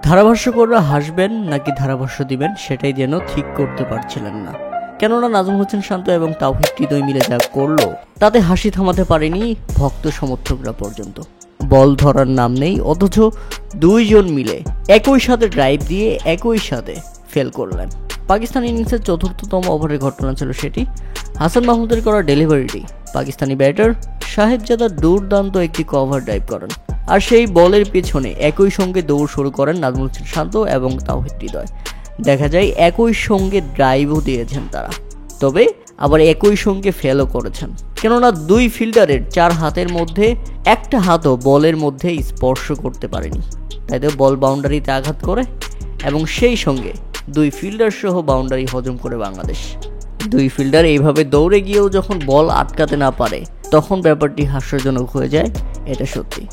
ধারাভাষ্যকররা হাসবেন নাকি ধারাভাষ্য দিবেন সেটাই যেন ঠিক করতে পারছিলেন না। কেননা নাজমুল হোসেন শান্ত এবং তাওহিদ হৃদয় মিলে যা করলো তাতে হাসি থামাতে পারেনি ভক্ত সমর্থকরা পর্যন্ত। বল ধরার নাম নেই, অথচ দুইজন মিলে একই সাথে ড্রাইভ দিয়ে একই সাথে ফেল করলেন। পাকিস্তান ইনিংসের চতুর্থতম ওভারের ঘটনা ছিল সেটি। হাসান মাহমুদের করা ডেলিভারিটি পাকিস্তানি ব্যাটার সাহেবজাদা দুর্দান্ত একটি কভার ড্রাইভ করেন, আর সেই বলের পেছনে একই সঙ্গে দৌড় শুরু করেন নাজমুল হোসেন শান্ত এবং তাওহিদ হৃদয়। দেখা যায় একই সঙ্গে ড্রাইভও দিয়েছেন তারা, তবে আবার একই সঙ্গে ফেলও করেছেন। কেননা দুই ফিল্ডারের 4 হাতের মধ্যে একটা হাতও বলের মধ্যে স্পর্শ করতে পারেনি, তাই তো বল বাউন্ডারিতে আঘাত করে এবং সেই সঙ্গে দুই ফিল্ডার সহ বাউন্ডারি হজম করে বাংলাদেশ। দুই ফিল্ডার এইভাবে দৌড়ে গিয়েও যখন বল আটকাতে না পারে তখন ব্যাপারটি হাস্যজনক হয়ে যায়, এটা সত্যি।